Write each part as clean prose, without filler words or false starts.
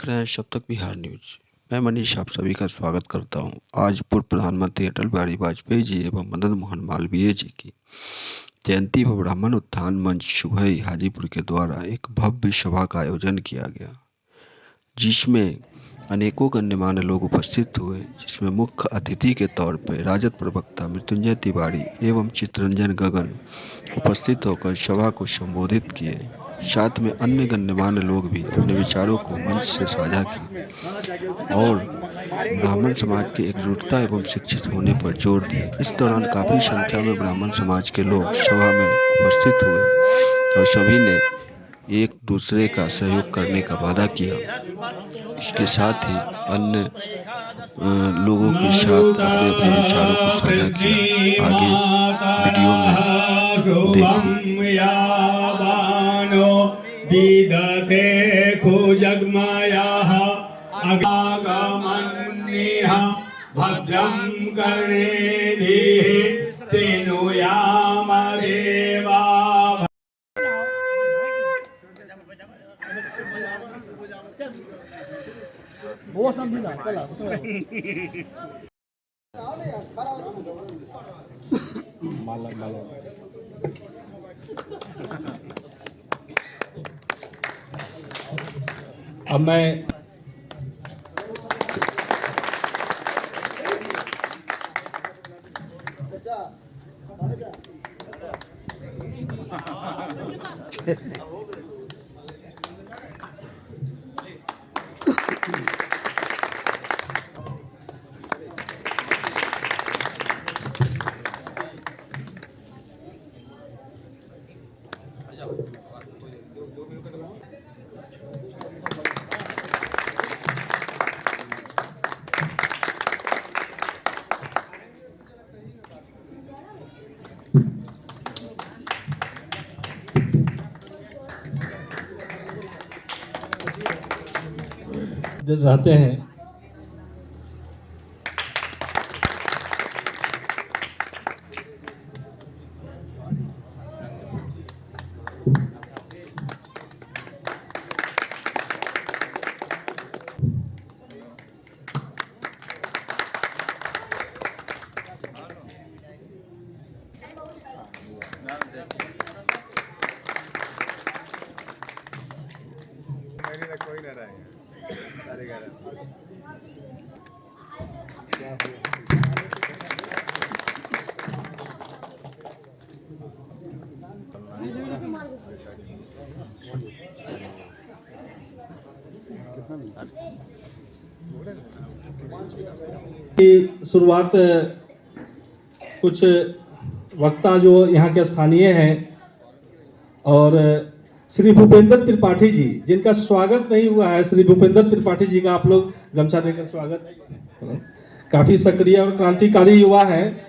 देख रहे हैं शब तक बिहार न्यूज। मैं मनीष आप सभी का स्वागत करता हूं। आज पूर्व प्रधानमंत्री अटल बिहारी वाजपेयी जी एवं मदन मोहन मालवीय जी की जयंती पर ब्राह्मण उत्थान मंच सुबह हाजीपुर के द्वारा एक भव्य सभा का आयोजन किया गया, जिसमें अनेकों गण्यमान्य लोग उपस्थित हुए, जिसमें मुख्य अतिथि के तौर पर राजद प्रवक्ता मृत्युंजय तिवारी एवं चित्तरंजन गगन उपस्थित होकर सभा को संबोधित किए। साथ में अन्य गण्यमान्य लोग भी अपने विचारों को मंच से साझा किए और ब्राह्मण समाज की एकजुटता एवं शिक्षित होने पर जोर दिए। इस दौरान काफ़ी संख्या में ब्राह्मण समाज के लोग सभा में उपस्थित हुए और सभी ने एक दूसरे का सहयोग करने का वादा किया। इसके साथ ही अन्य लोगों के साथ अपने अपने विचारों को साझा किया। आगे वीडियो में देखें। भद्रं कर्णेभिः शृणुयामदेवा। वो समझना चला माला अब मैं रहते हैं कोई ना रहेगा। शुरुआत कुछ वक्ता जो यहाँ के स्थानीय हैं और श्री भूपेंद्र त्रिपाठी जी, जिनका स्वागत नहीं हुआ है, श्री भूपेंद्र त्रिपाठी जी का आप लोग गमछा देकर स्वागत। काफी सक्रिय और क्रांतिकारी युवा हैं।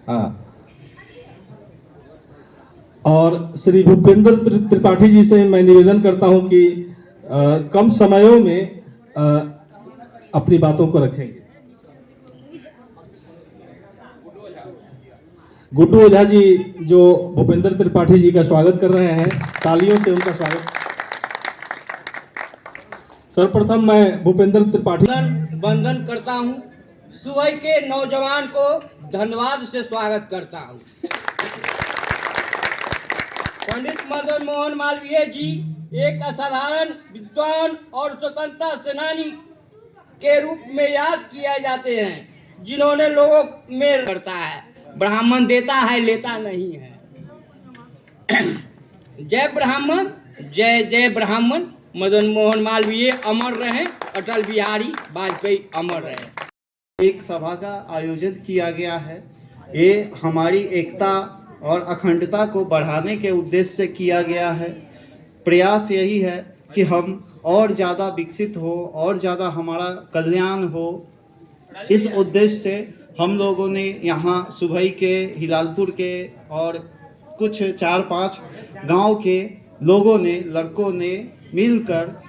हाँ, और श्री भूपेंद्र त्रिपाठी जी से मैं निवेदन करता हूं कि कम समयों में अपनी बातों को रखेंगे। गुड्डू ओझा जी जो भूपेंद्र त्रिपाठी जी का स्वागत कर रहे हैं, तालियों से उनका स्वागत। सर्वप्रथम मैं भूपेंद्र त्रिपाठी वंदन करता हूं। सुबह के नौजवान को धन्यवाद से स्वागत करता हूं। पंडित मदन मोहन मालवीय जी एक असाधारण विद्वान और स्वतंत्रता सेनानी के रूप में याद किए जाते हैं, जिन्होंने लोगों में करता है, ब्राह्मण देता है लेता नहीं है। जय ब्राह्मण, जय जय ब्राह्मण। मदन मोहन मालवीय अमर रहे, अटल बिहारी वाजपेयी अमर रहे। एक सभा का आयोजन किया गया है। ये हमारी एकता और अखंडता को बढ़ाने के उद्देश्य से किया गया है। प्रयास यही है कि हम और ज़्यादा विकसित हो और ज़्यादा हमारा कल्याण हो। इस उद्देश्य से हम लोगों ने यहाँ सुबह के, हिलालपुर के और कुछ 4-5 गांव के लोगों ने, लड़कों ने मिलकर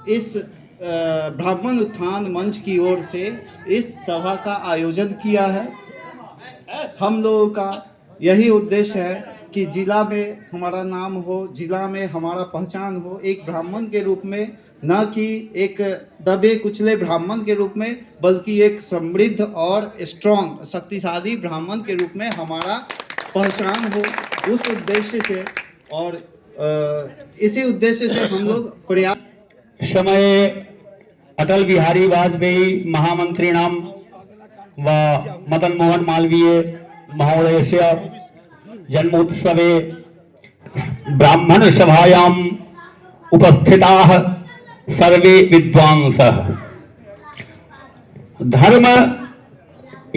इस ब्राह्मण उत्थान मंच की ओर से इस सभा का आयोजन किया है। हम लोगों का यही उद्देश्य है कि जिला में हमारा नाम हो, जिला में हमारा पहचान हो। एक ब्राह्मण के रूप में न कि एक दबे कुचले ब्राह्मण के रूप में, बल्कि एक समृद्ध और स्ट्रॉन्ग शक्तिशाली ब्राह्मण के रूप में हमारा पहचान हो, उस उद्देश्य से और इसी उद्देश्य से हम लोग प्रयास समये अटल बिहारी वाजपेयी महामंत्रिणां व मदन मोहन मालवीय महोदयस्य जन्मोत्सवे ब्राह्मण सभायाम् उपस्थिताः सर्वे विद्वांसः धर्म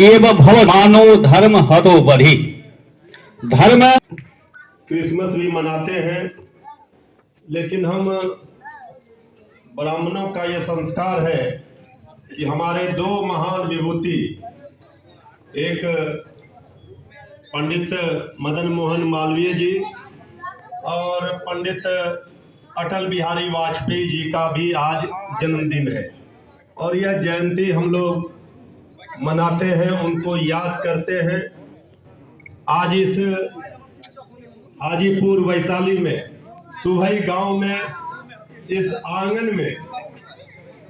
एव भव मानो धर्म हतो बढ़ी। धर्म क्रिसमस भी मनाते हैं, लेकिन हम ब्राह्मणों का ये संस्कार है कि हमारे दो महान विभूति, एक पंडित मदन मोहन मालवीय जी और पंडित अटल बिहारी वाजपेयी जी का भी आज जन्मदिन है, और यह जयंती हम लोग मनाते हैं, उनको याद करते हैं। आज इस हाजीपुर वैशाली में सुभई गांव में इस आंगन में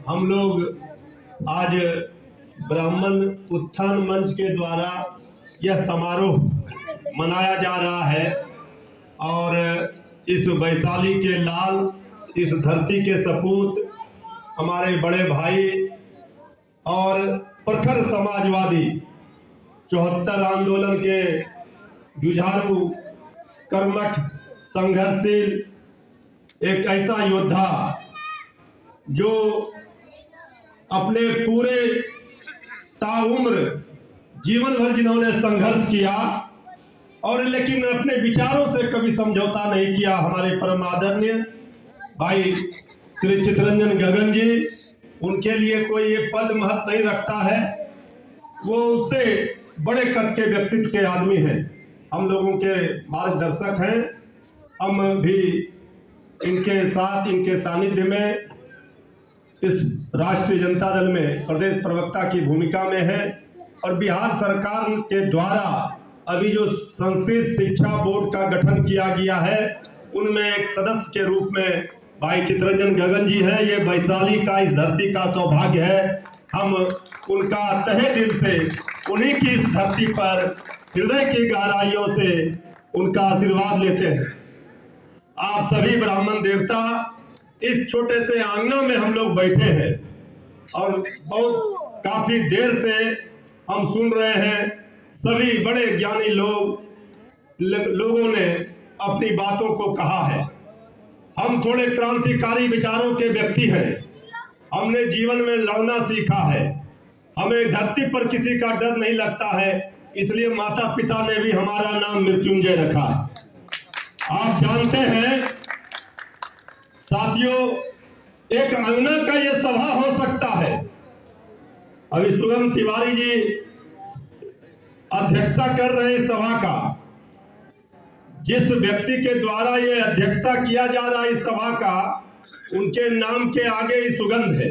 हम लोग आज ब्राह्मण उत्थान मंच के द्वारा यह समारोह मनाया जा रहा है, और इस वैशाली के लाल, इस धरती के सपूत, हमारे बड़े भाई और प्रखर समाजवादी 74 आंदोलन के जुझारू, कर्मठ, संघर्षशील एक ऐसा योद्धा जो अपने पूरे ताउम्र जीवन भर जिन्होंने संघर्ष किया और लेकिन अपने विचारों से कभी समझौता नहीं किया, हमारे परम आदरणीय भाई श्री चितरंजन गगन जी, उनके लिए कोई ये पद महत्व नहीं रखता है, वो उससे बड़े कद के व्यक्तित्व के आदमी हैं, हम लोगों के मार्गदर्शक हैं। हम भी इनके साथ, इनके सानिध्य में इस राष्ट्रीय जनता दल में प्रदेश प्रवक्ता की भूमिका में है, और बिहार सरकार के द्वारा अभी जो संस्कृत शिक्षा बोर्ड का गठन किया गया है, उनमें एक सदस्य के रूप में भाई चितरंजन गगन जी हैं। ये वैशाली का, इस धरती का सौभाग्य है। हम उनका तहे दिल से, उन्हीं की इस धरती पर हृदय की गहराइयों से उनका आशीर्वाद लेते हैं। आप सभी ब्राह्मण देवता इस छोटे से आंगन में हम लोग बैठे हैं और बहुत काफी देर से हम सुन रहे हैं, सभी बड़े ज्ञानी लोगों ने अपनी बातों को कहा है। हम थोड़े क्रांतिकारी विचारों के व्यक्ति हैं, हमने जीवन में लड़ना सीखा है, हमें धरती पर किसी का डर नहीं लगता है, इसलिए माता पिता ने भी हमारा नाम मृत्युंजय रखा है। आप जानते हैं साथियों, एक अंगना का यह सभा हो सकता है। अभी सुगम तिवारी जी अध्यक्षता कर रहे हैं सभा का। जिस व्यक्ति के द्वारा ये अध्यक्षता किया जा रहा है इस सभा का, उनके नाम के आगे ही सुगंध है।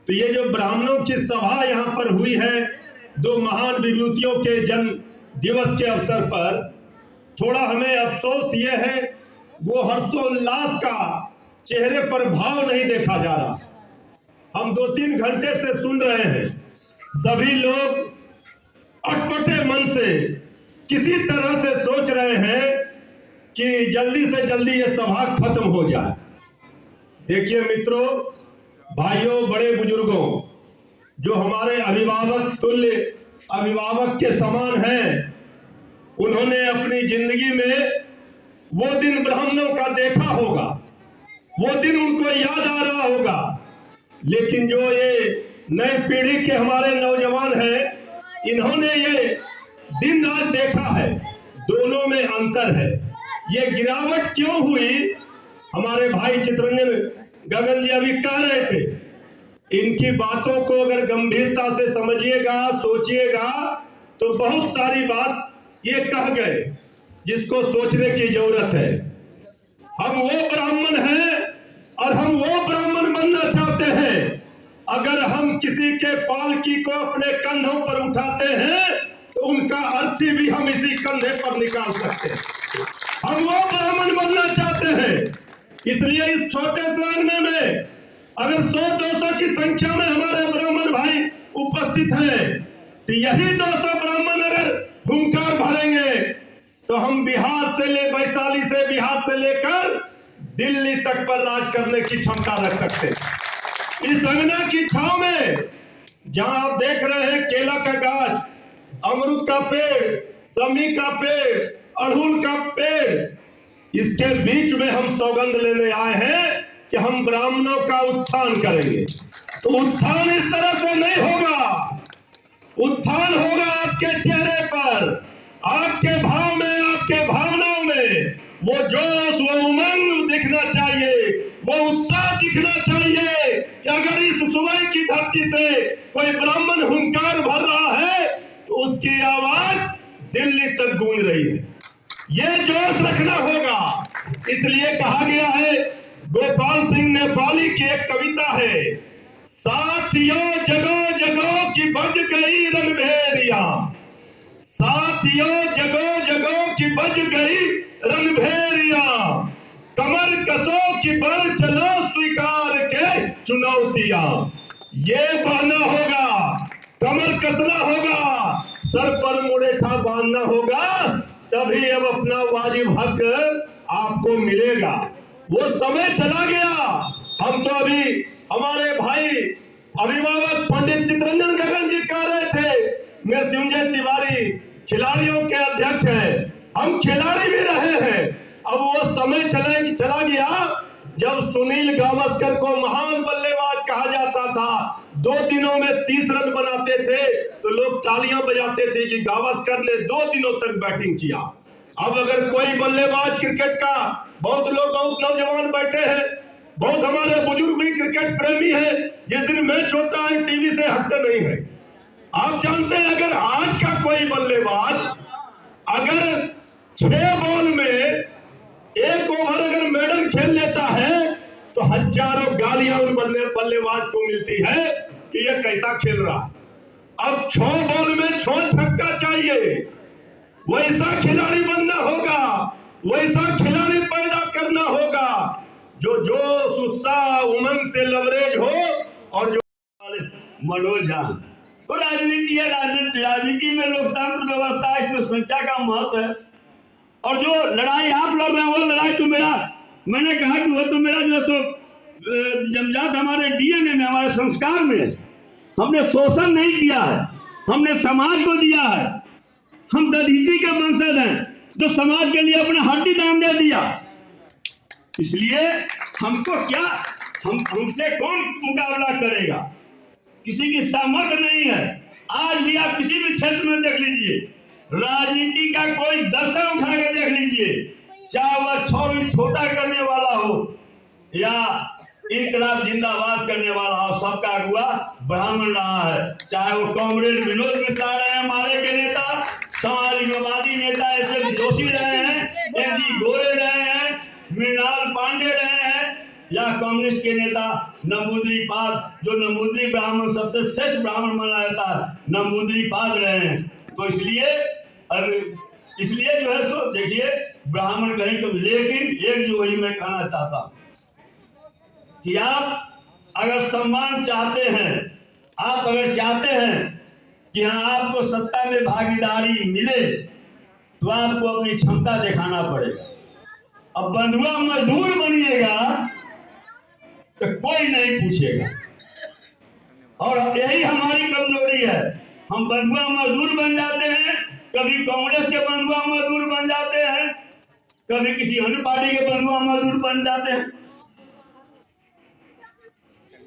तो ये जो ब्राह्मणों की सभा यहाँ पर हुई है, दो महान विभूतियों के जन्म दिवस के अवसर पर, थोड़ा हमें अफसोस ये है वो हर्षोल्लास का चेहरे पर भाव नहीं देखा जा रहा। हम 2-3 घंटे से सुन रहे हैं, सभी लोग अटपटे मन से किसी तरह से सोच रहे हैं कि जल्दी से जल्दी ये सभा खत्म हो जाए। देखिए मित्रों, भाइयों, बड़े बुजुर्गों, जो हमारे अभिभावक तुल्य, अभिभावक के समान हैं, उन्होंने अपनी जिंदगी में वो दिन ब्राह्मणों का देखा होगा, वो दिन उनको याद आ रहा होगा। लेकिन जो ये नई पीढ़ी के हमारे नौजवान हैं, इन्होंने ये दिन आज देखा है, दोनों में अंतर है। ये गिरावट क्यों हुई, हमारे भाई चितरंजन गगन जी अभी कह रहे थे। इनकी बातों को अगर गंभीरता से समझिएगा, सोचिएगा, तो बहुत सारी बात ये कह गए जिसको सोचने की जरूरत है। हम वो ब्राह्मण हैं और हम वो ब्राह्मण बनना चाहते हैं। अगर हम किसी के पालकी को अपने कंधों पर उठाते हैं तो उनका अर्थी भी हम इसी कंधे पर निकाल सकते हैं। हम वो ब्राह्मण बनना चाहते हैं। इसलिए इस छोटे से अंगने में अगर 100-200 की संख्या में हमारे ब्राह्मण भाई उपस्थित हैं, तो यही 200 ब्राह्मण अगर हुंकार भरेंगे तो हम वैशाली से बिहार से लेकर दिल्ली तक पर राज करने की क्षमता रख सकते हैं। इस अंगना की छाव में जहां आप देख रहे हैं केला का गाछ, अमरूद का पेड़, समी का पेड़, अड़हुल का पेड़, इसके बीच में हम सौगंध लेने आए हैं कि हम ब्राह्मणों का उत्थान करेंगे। तो उत्थान इस तरह से नहीं होगा, उत्थान होगा आपके चेहरे पर, आपके भाव में, आपके भावनाओं में वो जोश, वो उमंग दिखना चाहिए, वो उत्साह दिखना चाहिए कि अगर इस सुबह की धरती से कोई ब्राह्मण हुंकार भर रहा है तो उसकी आवाज दिल्ली तक गूंज रही है। ये जोश रखना होगा। इसलिए कहा गया है, गोपाल सिंह नेपाली की एक कविता है, साथियों जगो जगो की बज गई रणभेरिया, साथियों जगो जगो की बज गई रणभेरिया, कमर कसो की बढ़ चलो स्वीकार के चुनौतियां। ये बढ़ना होगा, कमर कसना होगा, सर पर मुरेठा बांधना होगा, तभी अब अपना वाजिब हक आपको मिलेगा। वो समय चला गया। हम तो अभी हमारे भाई अभिभावक पंडित चित्रंजन गगन जी कह रहे थे, मृत्युंजय तिवारी खिलाड़ियों के अध्यक्ष हैं, हम खिलाड़ी भी रहे हैं। अब वो समय चला गया जब सुनील गावस्कर को महान बल्लेबाज कहा जाता था, 2 दिनों में 30 रन बनाते थे तो लोग तालियां बजाते थे कि गावस्कर ने 2 दिनों तक बैटिंग किया। अब अगर कोई बल्लेबाज क्रिकेट का, बहुत नौजवान बैठे हैं, बहुत हमारे बुजुर्ग भी क्रिकेट प्रेमी हैं, जिस दिन मैच होता है टीवी से हटते नहीं है। आप जानते हैं अगर आज का कोई बल्लेबाज अगर 6 बॉल में 1 ओवर अगर मेडल खेल लेता है तो हजारों गालियां उन बल्लेबाज को मिलती है कि ये कैसा खेल रहा है। अब 6 बॉल में 6 छक्का चाहिए, वैसा खिलाड़ी बनना होगा, वैसा खिलाड़ी पैदा करना होगा जो जोश, उत्साह, उमंग से लवरेज हो और जो मनोजान। तो राजनीति है, राजनीति में लोकतंत्र व्यवस्था, इसमें संख्या का महत्व है। और जो लड़ाई आप लड़ रहे हैं वो लड़ाई तो मैंने कहा कि वो तो मेरा जो है तो जमजात हमारे डीएनए में, हमारे संस्कार में है। हमने शोषण नहीं किया है, हमने समाज को दिया है। हम दधीची के वंशज हैं जो समाज के लिए अपना हड्डी दान दे दिया। इसलिए हमको क्या, हमसे कौन मुकाबला करेगा? किसी की सामर्थ्य नहीं है। आज भी आप किसी भी क्षेत्र में देख लीजिए, राजनीति का कोई दर्शन उठा के देख लीजिए, चाहे वह 6 इंच छोटा करने वाला हो या इनकलाब जिंदाबाद करने वाला हो, सबका अगुआ ब्राह्मण रहा है। चाहे वो कॉमरेड विनोद मिश्रा रहे हैं, हमारे के नेता, समाजवादी नेता ऐसे जोशी रहे हैं, एनजी गोरे रहे हैं, मृणाल पांडे रहे हैं, या कम्युनिस्ट के नेता नंबूदरी पाद, जो नंबूदरी ब्राह्मण सबसे श्रेष्ठ ब्राह्मण माना जाता है, नंबूदरी पाद रहे हैं। तो इसलिए जो है सो देखिए ब्राह्मण कहीं तो, लेकिन एक जो वही मैं कहना चाहता हूं कि आप अगर सम्मान चाहते हैं, आप अगर चाहते हैं कि हाँ आपको सत्ता में भागीदारी मिले, तो आपको अपनी क्षमता दिखाना पड़ेगा। अब बंधुआ मजदूर बनिएगा तो कोई नहीं पूछेगा, और यही हमारी कमजोरी है। हम बंधुआ मजदूर बन जाते हैं, कभी कांग्रेस के बंधुआ मजदूर बन जाते हैं, कभी किसी अन्य पार्टी के बंधुआ मजदूर बन जाते हैं।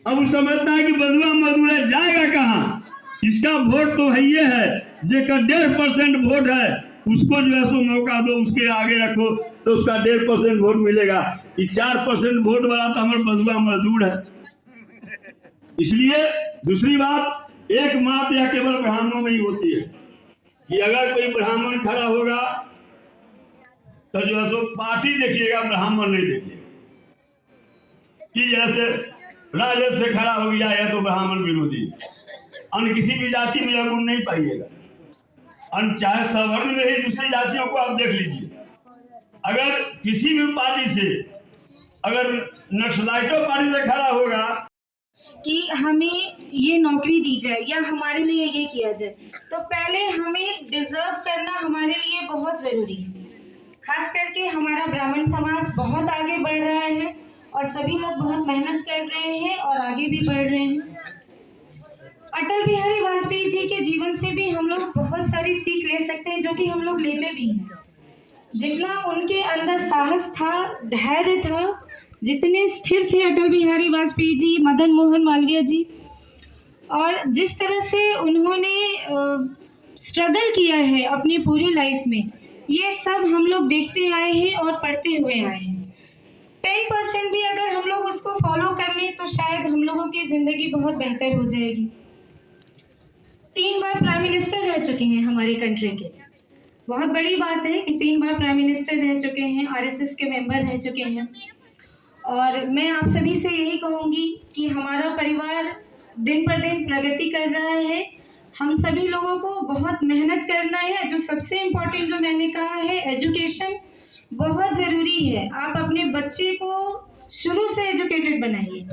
अब वो समझता है कि बंधुआ मजदूर है, जाएगा कहाँ? इसका वोट तो है ये है, जेका 1.5% वोट है, उसको जो है सो मौका दो, उसके आगे रखो तो उसका 1.5% वोट मिलेगा। ये 4% वोट वाला तो हमारा बंधुआ मजदूर है। इसलिए दूसरी बात, एक मात या केवल ब्राह्मणों में ही होती है कि अगर कोई ब्राह्मण खड़ा होगा तो जो है सो पार्टी देखिएगा, ब्राह्मण नहीं देखिएगा। कि जैसे राजद से खड़ा हो गया है तो ब्राह्मण विरोधी, अन्य किसी भी जाति में यह गुण नहीं पाइएगा। अन्य चाहे सवर्ण में ही दूसरी जातियों को आप देख लीजिए, अगर किसी भी पार्टी से, अगर नक्सलाइटों पार्टी से खड़ा होगा कि हमें ये नौकरी दी जाए या हमारे लिए ये किया जाए, तो पहले हमें डिजर्व करना हमारे लिए बहुत ज़रूरी है। खास करके हमारा ब्राह्मण समाज बहुत आगे बढ़ रहा है और सभी लोग बहुत मेहनत कर रहे हैं और आगे भी बढ़ रहे हैं। अटल बिहारी वाजपेयी जी के जीवन से भी हम लोग बहुत सारी सीख ले सकते हैं, जो कि हम लोग लेते भी हैं। जितना उनके अंदर साहस था, धैर्य था, जितने स्थिर थे अटल बिहारी वाजपेयी जी, मदन मोहन मालवीय जी, और जिस तरह से उन्होंने स्ट्रगल किया है अपनी पूरी लाइफ में, ये सब हम लोग देखते आए हैं और पढ़ते हुए आए हैं। 10% भी अगर हम लोग उसको फॉलो कर लें तो शायद हम लोगों की ज़िंदगी बहुत बेहतर हो जाएगी। 3 बार प्राइम मिनिस्टर रह चुके हैं हमारे कंट्री के। बहुत बड़ी बात है कि 3 बार प्राइम मिनिस्टर रह चुके हैं, आरएसएस के मेंबर रह चुके हैं। और मैं आप सभी से यही कहूँगी कि हमारा परिवार दिन पर दिन प्रगति कर रहा है। हम सभी लोगों को बहुत मेहनत करना है। जो सबसे इम्पोर्टेंट जो मैंने कहा है, एजुकेशन बहुत ज़रूरी है। आप अपने बच्चे को शुरू से एजुकेटेड बनाइए।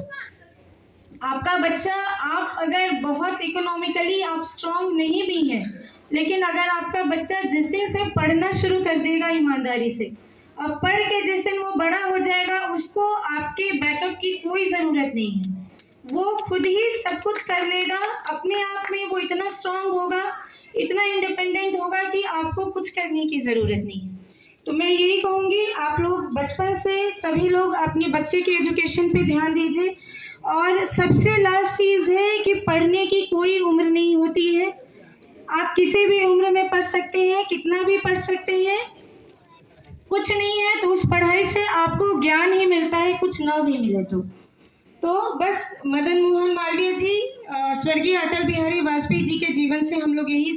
आपका बच्चा, आप अगर बहुत इकोनॉमिकली आप स्ट्रांग नहीं भी हैं, लेकिन अगर आपका बच्चा जिस दिन से पढ़ना शुरू कर देगा ईमानदारी से, और पढ़ के जिस दिन वो बड़ा हो जाएगा, उसको आपके बैकअप की कोई ज़रूरत नहीं है। वो खुद ही सब कुछ कर लेगा। अपने आप में वो इतना स्ट्रांग होगा, इतना इंडिपेंडेंट होगा कि आपको कुछ करने की ज़रूरत नहीं है। तो मैं यही कहूँगी, आप लोग बचपन से सभी लोग अपने बच्चे के एजुकेशन पे ध्यान दीजिए। और सबसे लास्ट चीज़ है कि पढ़ने की कोई उम्र नहीं होती है। आप किसी भी उम्र में पढ़ सकते हैं, कितना भी पढ़ सकते हैं। कुछ नहीं है तो उस पढ़ाई से आपको ज्ञान ही मिलता है, कुछ ना भी मिले तो बस मदन मोहन मालवीय जी, स्वर्गीय अटल बिहारी वाजपेयी जी के जीवन से हम लोग यही